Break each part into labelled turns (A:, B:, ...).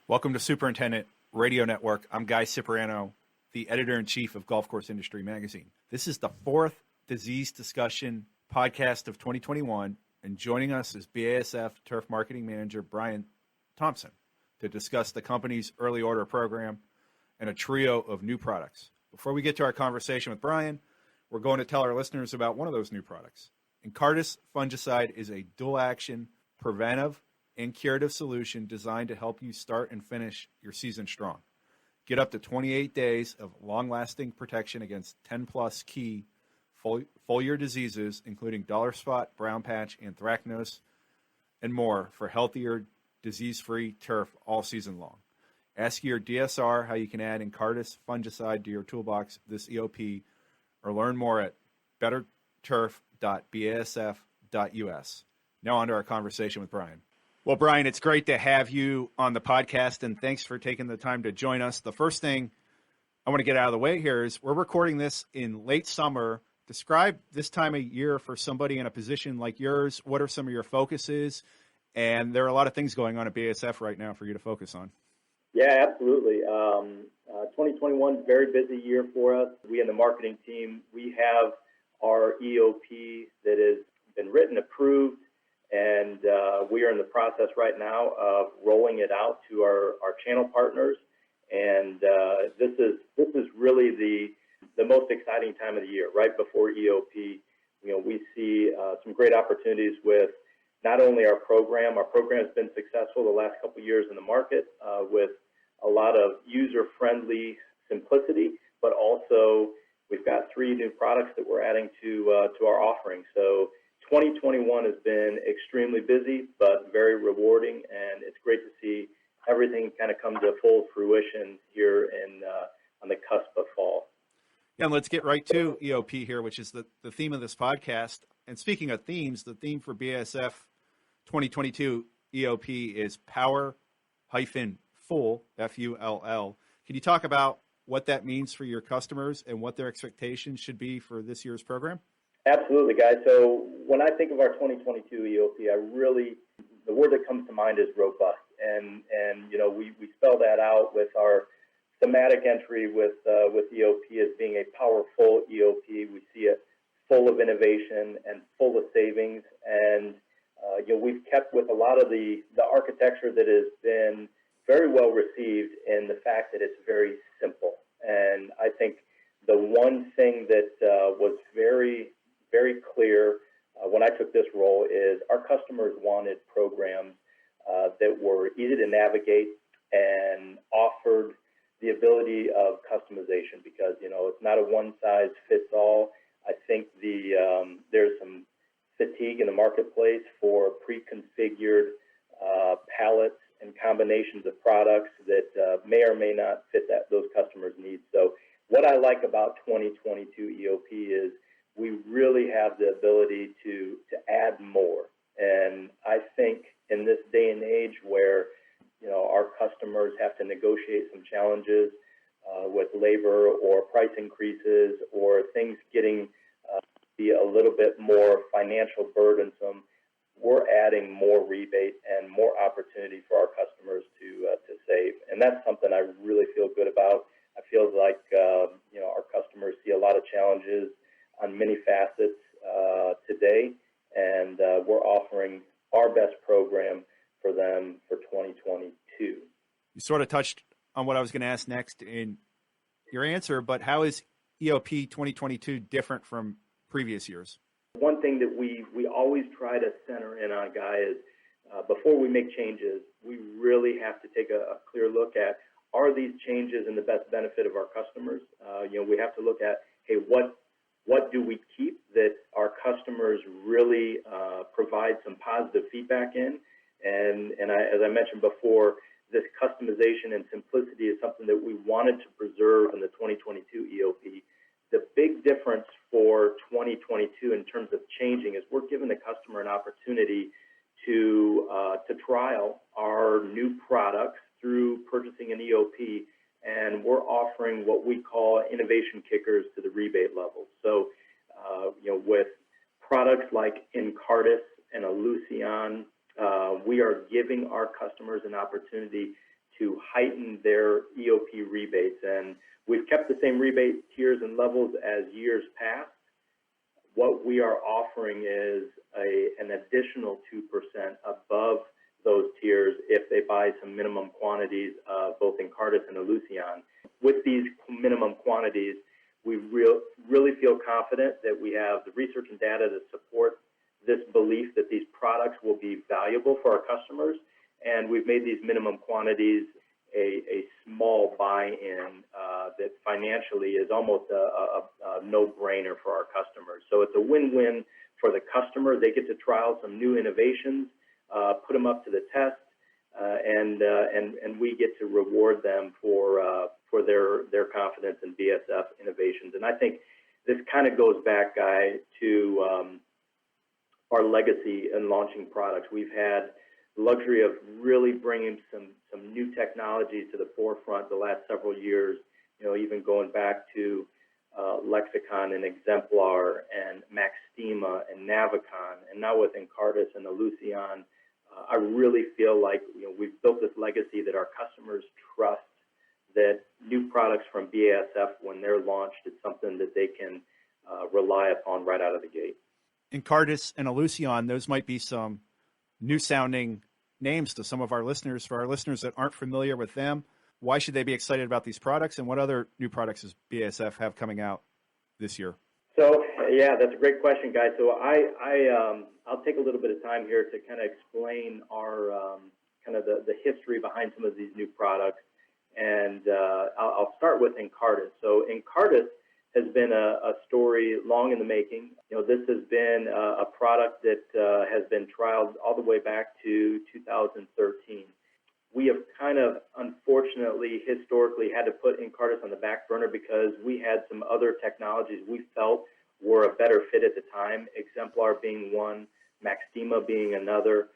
A: Welcome to Superintendent Radio Network. I'm Guy Cipriano, the editor-in-chief of Golf Course Industry Magazine. This is the fourth disease discussion podcast of 2021, and joining us is BASF Turf Marketing Manager Brian Thompson to discuss the company's early order program and a trio of new products. Before we get to our conversation with Brian, we're going to tell our listeners about one of those new products. Cardis fungicide is a dual-action preventive and curative solution designed to help you start and finish your season strong. Get up to 28 days of long-lasting protection against 10-plus key foliar diseases, including dollar spot, brown patch, anthracnose, and more for healthier, disease-free turf all season long. Ask your DSR how you can add Cardis fungicide to your toolbox this EOP, or learn more at betterturf.basf.us. Now on to our conversation with Brian. Well, Brian, it's great to have you on the podcast, and thanks for taking the time to join us. The first thing I want to get out of the way here is we're recording this in late summer. Describe this time of year for somebody in a position like yours. What are some of your focuses? And there are a lot of things going on at BASF right now for you to focus on.
B: Yeah, absolutely. 2021 is a very busy year for us. We in the marketing team, we have our EOP that has been written, approved, and we are in the process right now of rolling it out to our channel partners. And this is really the most exciting time of the year, right before EOP. You know, we see some great opportunities with not only our program. Our program has been successful the last couple of years in the market with a lot of user-friendly simplicity, but also we've got 3 new products that we're adding to our offering. So 2021 has been extremely busy, but very rewarding, and it's great to see everything kind of come to full fruition here on the cusp of fall.
A: Yeah, and let's get right to EOP here, which is the theme of this podcast. And speaking of themes, the theme for BASF 2022 EOP is Power-Full, F-U-L-L. Can you talk about what that means for your customers and what their expectations should be for this year's program?
B: Absolutely, guys. So when I think of our 2022 EOP, the word that comes to mind is robust. And you know, we spell that out with our thematic entry with EOP as being a powerful EOP. We see it full of innovation and full of savings. And you know, we've kept with a lot of the architecture that has been very well received in the fact that it's very simple. And I think the one thing that was very clear when I took this role is our customers wanted programs that were easy to navigate and offered the ability of customization, because you know it's not a one-size-fits-all. I think there's some fatigue in the marketplace for pre-configured palettes and combinations of products that may or may not fit those customers' needs. So what I like about 2022 EOP is we really have the ability to add more. And I think in this day and age where, you know, our customers have to negotiate some challenges with labor or price increases or things getting be a little bit more financial burdensome, we're adding more rebate and more opportunity for our customers to save. And that's something I really feel good about. I feel like, you know, our customers see a lot of challenges on many facets today, and we're offering our best program for them for 2022.
A: You sort of touched on what I was going to ask next in your answer, but how is EOP 2022 different from previous years?
B: One thing that we always try to center in on, Guy, is before we make changes, we really have to take a clear look at, are these changes in the best benefit of our customers? You know, we have to look at, hey, what do we keep that our customers really provide some positive feedback in? And as I mentioned before, this customization and simplicity is something that we wanted to preserve in the 2022 EOP. The big difference for 2022 in terms of changing is we're giving the customer an opportunity to trial our new products through purchasing an EOP, and we're offering what we call innovation kickers to the rebate level. So, you know, with products like Cardis and Ellucian, we are giving our customers an opportunity to heighten their EOP rebates. And we've kept the same rebate tiers and levels as years past. What we are offering is an additional 2% above those tiers if they buy some minimum quantities of both Cardis and Ellucian. With these minimum quantities, we really feel confident that we have the research and data to support this belief that these products will be valuable for our customers, and we've made these minimum quantities a small buy-in that financially is almost a no-brainer for our customers. So it's a win-win for the customer. They get to trial some new innovations, put them up to the test, and we get to reward them for their confidence in BASF innovations. And I think this kind of goes back, Guy, to our legacy in launching products. We've had the luxury of really bringing some new technologies to the forefront the last several years, even going back to Lexicon and Exemplar and Maxtima and Navicon, and now with Cardis and Ellucian. I really feel like we've built this legacy that our customers trust, that new products from BASF, when they're launched, it's something that they can rely upon right out of the gate.
A: In Cardis and Ellucian, those might be some new-sounding names to some of our listeners. For our listeners that aren't familiar with them, why should they be excited about these products, and what other new products does BASF have coming out this year?
B: So, yeah, that's a great question, guys. So I'll take a little bit of time here to kind of explain our kind of the history behind some of these new products, and I'll start with Cardis. So Cardis has been a story long in the making. This has been a product that has been trialed all the way back to 2013. We have kind of, unfortunately, historically had to put Cardis on the back burner because we had some other technologies we felt were a better fit at the time, Exemplar being one, Maxtima being another.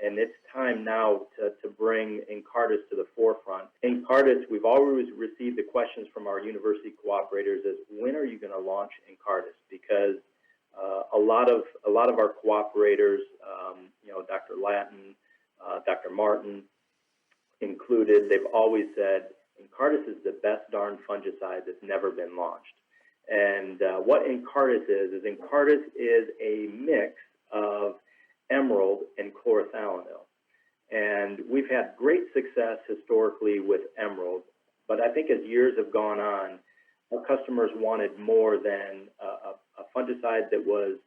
B: And it's time now to bring Cardis to the forefront. Cardis, we've always received the questions from our university cooperators is, when are you going to launch Cardis? Because a lot of our cooperators, Dr. Latin, Dr. Martin included, they've always said Cardis is the best darn fungicide that's never been launched. And what Cardis is Cardis is a mix of emerald and chlorothalonil. And we've had great success historically with emerald, but I think as years have gone on, our customers wanted more than a fungicide that was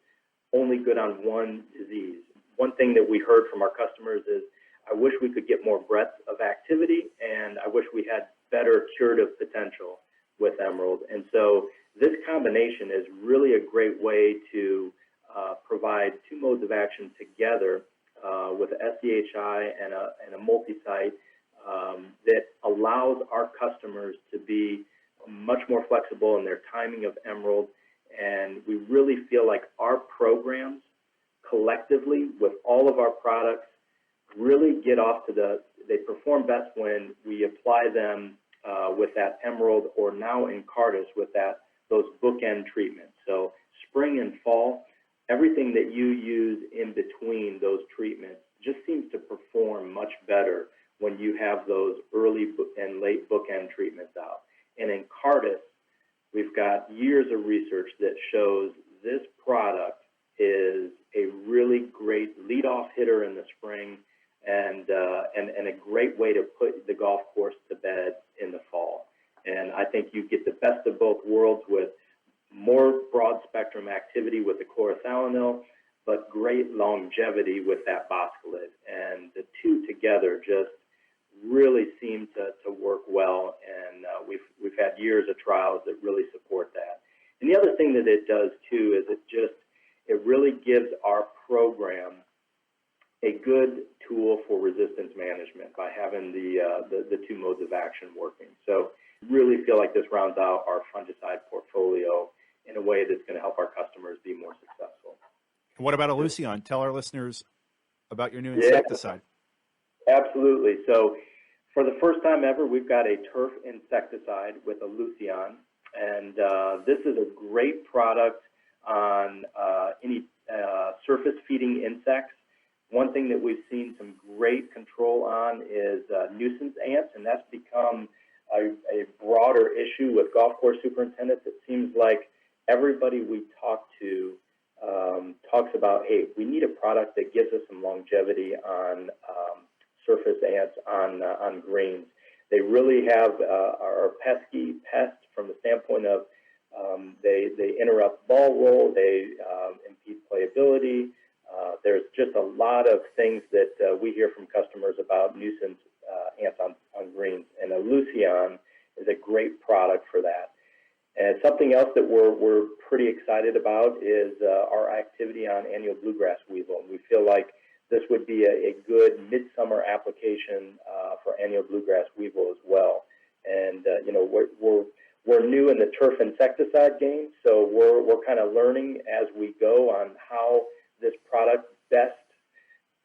B: only good on one disease. One thing that we heard from our customers is, I wish we could get more breadth of activity, and I wish we had better curative potential with emerald. And so this combination is really a great way to provide two modes of action together with SDHI and a multi-site that allows our customers to be much more flexible in their timing of emerald. And we really feel like our programs collectively with all of our products really get off to they perform best when we apply them with that emerald, or now Cardis with those bookend treatments. So spring and fall, everything that you use in between those treatments just seems to perform much better when you have those early and late bookend treatments out. And in Cardis, we've got years of research that shows this product is a really great leadoff hitter in the spring and a great way to put the golf course to bed in the fall. And I think you get the best of both worlds with more broad spectrum activity with the chlorothalonil, but great longevity with that boscalid. And the two together just really seem to work well, and we've had years of trials that really support that. And the other thing that it does too is it really gives our program a good tool for resistance management by having the two modes of action working. So really feel like this rounds out our fungicide portfolio in a way that's going to help our customers be more successful.
A: And what about Ellucian? Tell our listeners about your new insecticide.
B: Yeah, absolutely. So for the first time ever, we've got a turf insecticide with Ellucian, and this is a great product on any surface feeding insects. One thing that we've seen some great control on is nuisance ants, and that's become a broader issue with golf course superintendents. It seems like everybody we talk to talks about, hey, we need a product that gives us some longevity on surface ants on greens. They really are pesky pests from the standpoint of they interrupt ball roll, they impede playability. There's just a lot of things that we hear from customers about nuisance ants on greens, and Ellucian is a great product for that. And something else that we're pretty excited about is our activity on annual bluegrass weevil. And we feel like this would be a good midsummer application for annual bluegrass weevil as well. And you know, we're new in the turf insecticide game, so we're kind of learning as we go on how this product best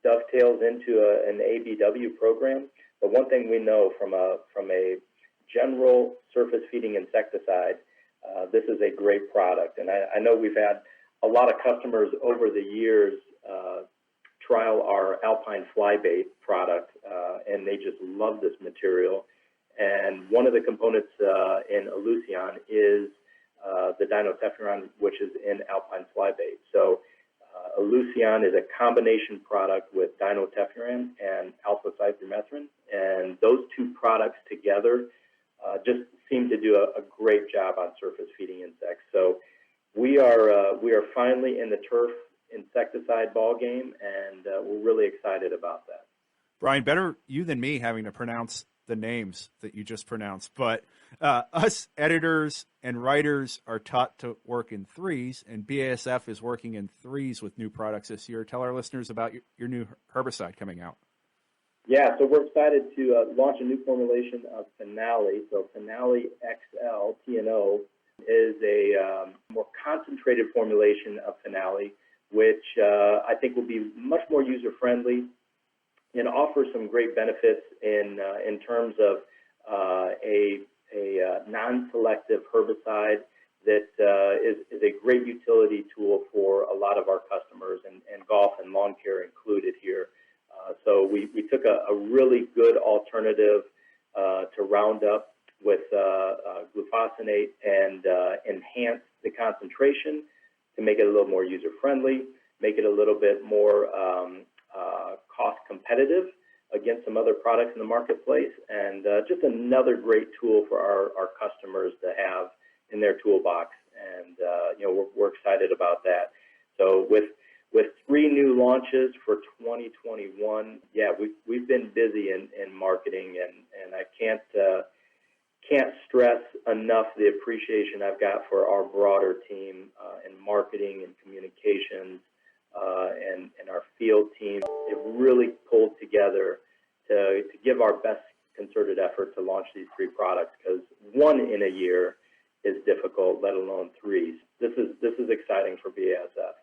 B: dovetails into an ABW program. But one thing we know from a general surface feeding insecticide, this is a great product. And I know we've had a lot of customers over the years trial our Alpine Flybait product, and they just love this material. And one of the components in Ellucian is the dinoteffuran, which is in Alpine Flybait. So Ellucian is a combination product with dinoteffuran and alpha-cypermethrin, and those two products together just seem to do a great job on surface feeding insects. So we are finally in the turf insecticide ball game, and we're really excited about that.
A: Brian, better you than me having to pronounce the names that you just pronounced, but us editors and writers are taught to work in threes, and BASF is working in threes with new products this year. Tell our listeners about your new herbicide coming out.
B: Yeah, so we're excited to launch a new formulation of Finale. So Finale XLTNO is a more concentrated formulation of Finale, which I think will be much more user-friendly and offer some great benefits in terms of a non-selective herbicide that is a great utility tool for a lot of our customers, and golf and lawn care included here. So we took a really good alternative to Roundup with glufosinate and enhance the concentration to make it a little more user-friendly, make it a little bit more cost competitive against some other products in the marketplace, and just another great tool for our customers to have in their toolbox. And you know, we're excited about that. So with 3 new launches for 2021, yeah, we've been busy in marketing, and I can't stress enough the appreciation I've got for our broader team in marketing and communications and our field team. It really pulled together to give our best concerted effort to launch these 3 products, because 1 in a year is difficult, let alone 3. This is exciting for BASF.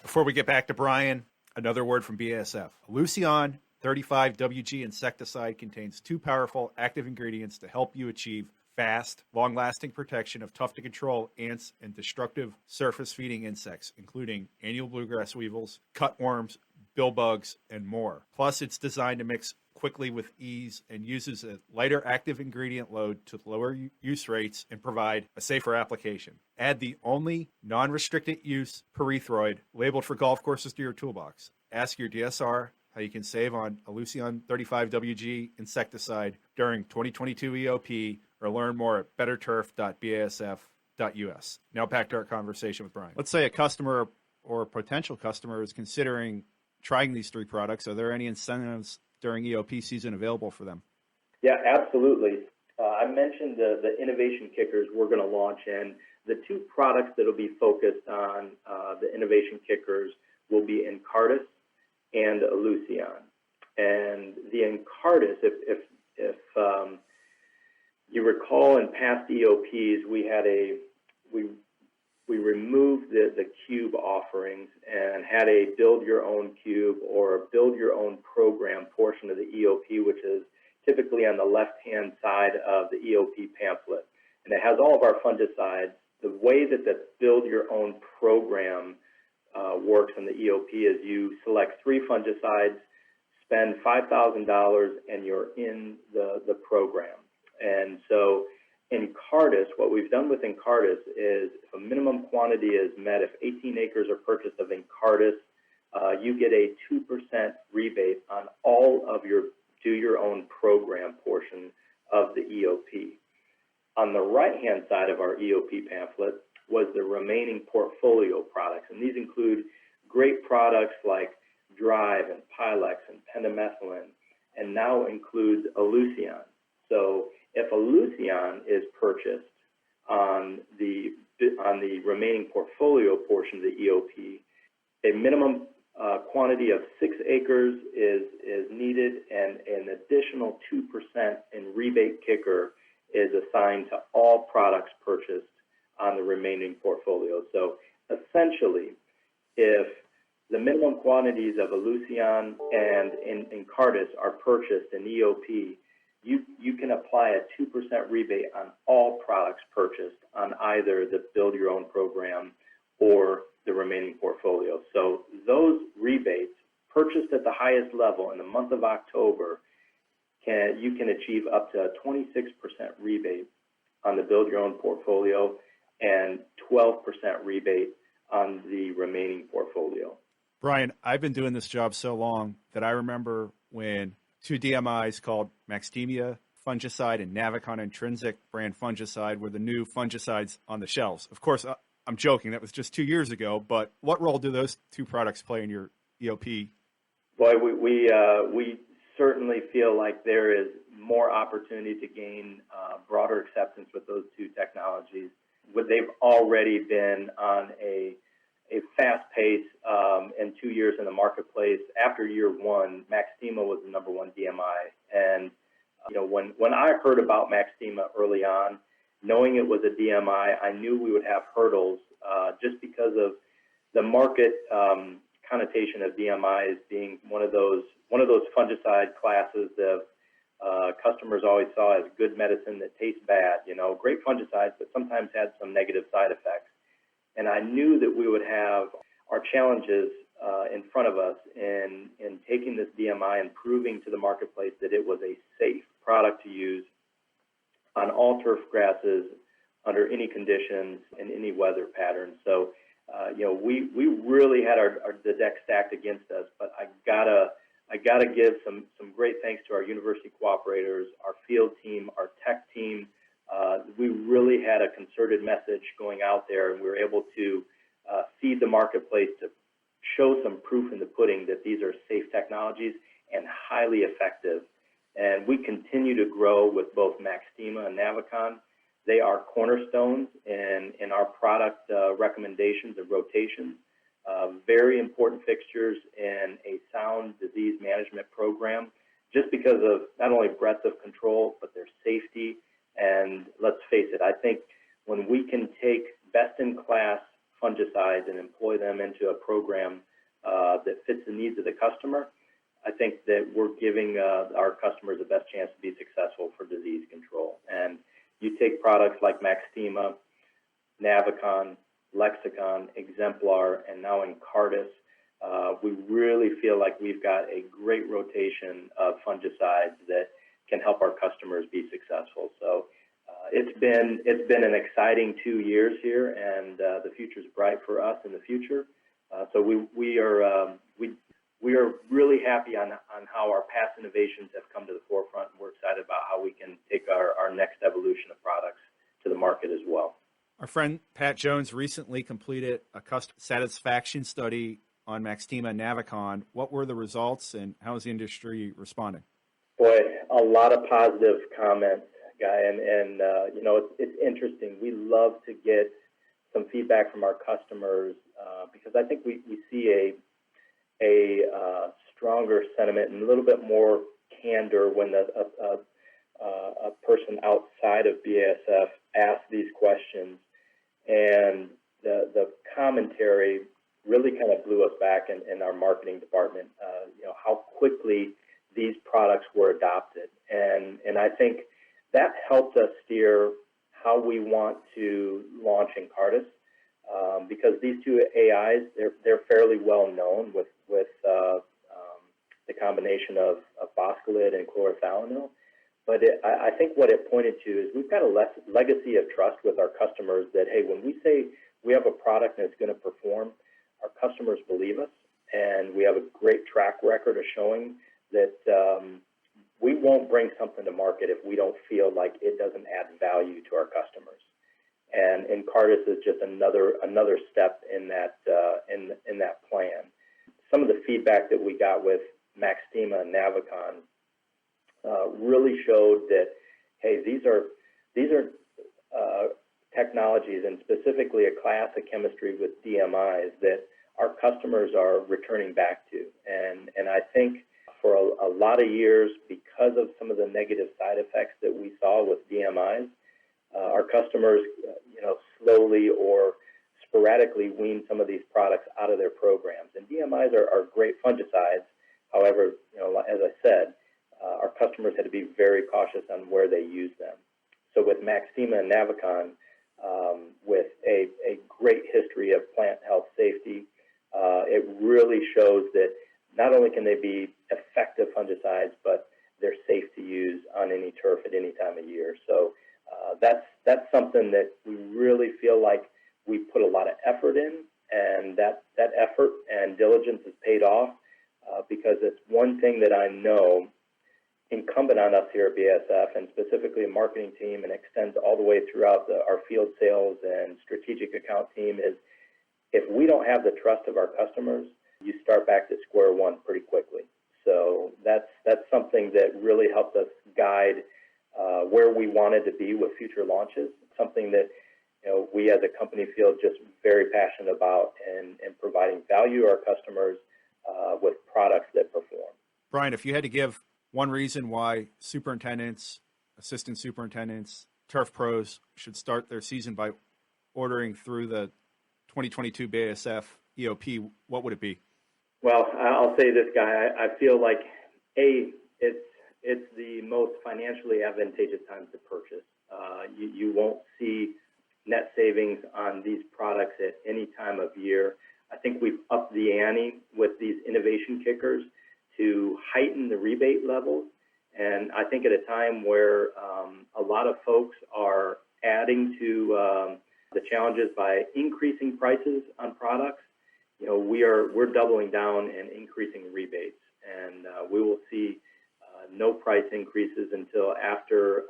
A: Before we get back to Brian, another word from BASF. Ellucian 35WG insecticide contains 2 powerful active ingredients to help you achieve fast, long-lasting protection of tough-to-control ants and destructive surface-feeding insects, including annual bluegrass weevils, cutworms, billbugs, and more. Plus, it's designed to mix quickly with ease and uses a lighter active ingredient load to lower use rates and provide a safer application. Add the only non-restricted use pyrethroid labeled for golf courses to your toolbox. Ask your DSR how you can save on Ellucian 35WG insecticide during 2022 EOP, or learn more at betterturf.basf.us. Now back to our conversation with Brian. Let's say a customer or potential customer is considering trying these 3 products. Are there any incentives during EOP season available for them?
B: Yeah, absolutely. I mentioned the innovation kickers we're going to launch, and the 2 products that will be focused on the innovation kickers will be in Cardis and Ellucian. And the Cardis, if you recall, in past EOPs, we removed the cube offerings and had a build your own cube or build your own program portion of the EOP, which is typically on the left-hand side of the EOP pamphlet. And it has all of our fungicides. The way that the build your own program works in the EOP is you select 3 fungicides, spend $5,000, and you're in the program. And so in Cardis, what we've done within Cardis is if a minimum quantity is met, if 18 acres are purchased of Cardis, you get a 2% rebate on all of your do-your-own program portion of the EOP. On the right-hand side of our EOP pamphlet was the remaining portfolio products, and these include great products like Drive and Pilex and pendimethalin, and now includes Ellucian. So if Ellucian is purchased on the remaining portfolio portion of the EOP, a minimum quantity of 6 acres is needed, and an additional 2% in rebate kicker is assigned to all products purchased on the remaining portfolio. So essentially, if the minimum quantities of Ellucian and in Cardis are purchased in EOP, you can apply a 2% rebate on all products purchased on either the Build Your Own program or the remaining portfolio. So those rebates purchased at the highest level in the month of October, you can achieve up to a 26% rebate on the Build Your Own portfolio and 12% rebate on the remaining portfolio.
A: Brian, I've been doing this job so long that I remember when 2 DMIs called Maxtemia fungicide and Navicon intrinsic brand fungicide were the new fungicides on the shelves. Of course, I'm joking. That was just 2 years ago. But what role do those 2 products play in your EOP?
B: Boy, we certainly feel like there is more opportunity to gain broader acceptance with those 2 technologies. They've already been on a fast pace in 2 years in the marketplace. After year 1, Maxtemia was the #1 DMI. And when I heard about Maxtemia early on, knowing it was a DMI, I knew we would have hurdles just because of the market connotation of DMIs being one of those fungicide classes that customers always saw as good medicine that tastes bad. Great fungicides, but sometimes had some negative side effects. And I knew that we would have our challenges in front of us in taking this DMI and proving to the marketplace that it was a safe product to use on all turf grasses under any conditions and any weather patterns. So, we really had the deck stacked against us, but I gotta give some great thanks to our university cooperators, our field team, our tech team. We really had a concerted message going out there, and we were able to feed the marketplace to show some proof in the pudding that these are safe technologies and highly effective. And we continue to grow with both Maxtemia and Navicon. They are cornerstones in our product recommendations and rotations. Very important fixtures in a sound disease management program, just because of not only breadth of control, but their safety. And let's face it, I think when we can take best-in-class fungicides and employ them into a program that fits the needs of the customer, I think that we're giving our customers the best chance to be successful for disease control. And you take products like Maxtemia, Navicon, Lexicon, Exemplar, and now in Cardis, we really feel like we've got a great rotation of fungicides that can help our customers be successful. So it's been an exciting 2 years here, and the future's bright for us in the future. So we are really happy on how our past innovations have come to the forefront, and we're excited about how we can take our next evolution of products to the market as well.
A: Our friend Pat Jones recently completed a customer satisfaction study on Maxtemia and Navicon. What were the results, and how is the industry responding?
B: Boy, a lot of positive comments, Guy, and it's interesting. We love to get some feedback from our customers because I think we see a stronger sentiment and a little bit more candor when a person outside of BASF asks these questions. And the commentary really kind of blew us back in our marketing department, how quickly these products were adopted. And I think that helped us steer how we want to launch in Cardis. because these two AIs, they're fairly well known with the combination of boscalid and chlorothalonil. But I think what it pointed to is we've got a legacy of trust with our customers that, hey, when we say we have a product and it's going to perform, our customers believe us, and we have a great track record of showing that we won't bring something to market if we don't feel like it doesn't add value to our customers. And Cardis is just another step in that plan. Some of the feedback that we got with Maxtima and Navicon really showed that, hey, these are technologies, and specifically a class of chemistry with DMIs that our customers are returning back to. And I think for a lot of years, because of some of the negative side effects that we saw with DMIs, our customers, slowly or sporadically wean some of these products out of their programs. And DMIs are great fungicides. However, as I said, our customers had to be very cautious on where they use them. So with Maxtima and Navicon, with a great history of plant health safety, it really shows that not only can they be effective fungicides, but they're safe to use on any turf at any time of year. So that's something that we really feel like we put a lot of effort in, and that effort and diligence has paid off, because it's one thing that I know incumbent on us here at BASF, and specifically a marketing team, and extends all the way throughout our field sales and strategic account team, is if we don't have the trust of our customers, you start back to square one pretty quickly. So that's something that really helped us guide where we wanted to be with future launches, something that we as a company feel just very passionate about, and providing value to our customers with products that perform.
A: Brian, if you had to give one reason why superintendents, assistant superintendents, turf pros should start their season by ordering through the 2022 BASF EOP, what would it be?
B: Well, I'll say this, Guy. I feel like, it's the most financially advantageous time to purchase. You won't see net savings on these products at any time of year. I think we've upped the ante with these innovation kickers to heighten the rebate levels. And I think at a time where a lot of folks are adding to the challenges by increasing prices on products, we're doubling down and increasing rebates. And we will see no price increases until after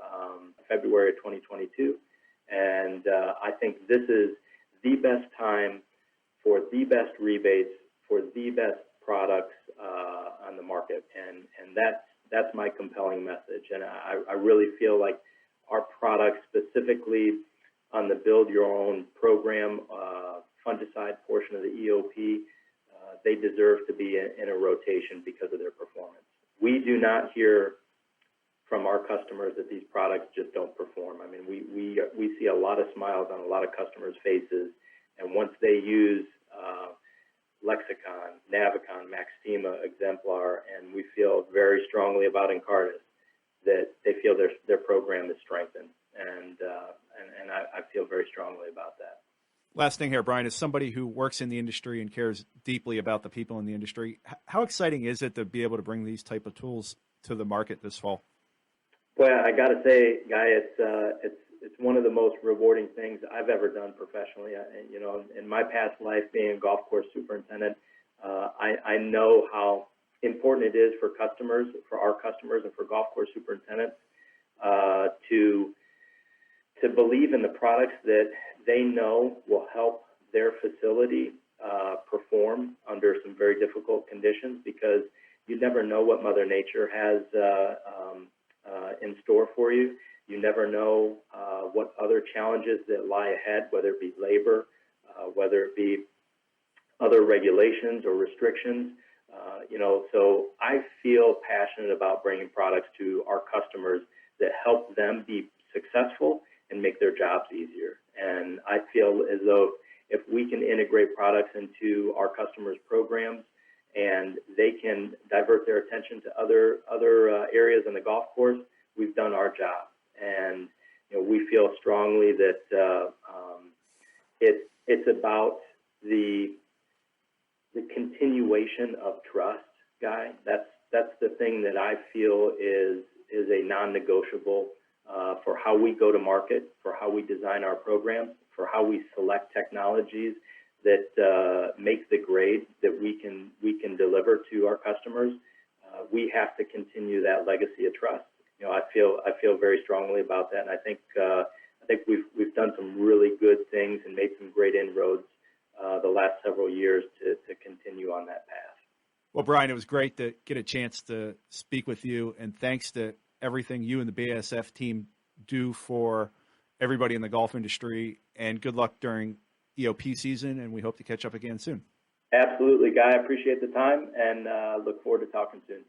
B: February of 2022. And I think this is the best time for the best rebates, for the best products on the market. And that's my compelling message. And I really feel like our products, specifically on the Build Your Own program, fungicide portion of the EOP, they deserve to be in a rotation because of their performance. We do not hear from our customers that these products just don't perform. I mean, we see a lot of smiles on a lot of customers' faces, and once they use Lexicon, Navicon, Maxtima, Exemplar, and we feel very strongly about Cardis, that they feel their program is strengthened, and I feel very strongly about that.
A: Last thing here, Brian, as somebody who works in the industry and cares deeply about the people in the industry, how exciting is it to be able to bring these type of tools to the market this fall?
B: Well, I got to say, Guy, it's one of the most rewarding things I've ever done professionally. In my past life, being a golf course superintendent, I know how important it is for customers, for our customers, and for golf course superintendents to believe in the products that they know will help their facility perform under some very difficult conditions, because you never know what Mother Nature has in store for you. You never know what other challenges that lie ahead, whether it be labor, whether it be other regulations or restrictions. So I feel passionate about bringing products to our customers that help them be successful and make their jobs easier. And I feel as though if we can integrate products into our customers' programs, and they can divert their attention to other areas in the golf course, we've done our job. And we feel strongly that it's about the continuation of trust, Guy. That's the thing that I feel is a non-negotiable for how we go to market, for how we design our programs, for how we select technologies that make the grade that we can deliver to our customers. We have to continue that legacy of trust. I feel very strongly about that, and I think we've done some really good things and made some great inroads the last several years to continue on that path.
A: Well, Brian, it was great to get a chance to speak with you, and thanks to everything you and the BASF team do for everybody in the golf industry, and good luck during EOP season, and we hope to catch up again soon.
B: Absolutely, Guy. I appreciate the time and look forward to talking soon.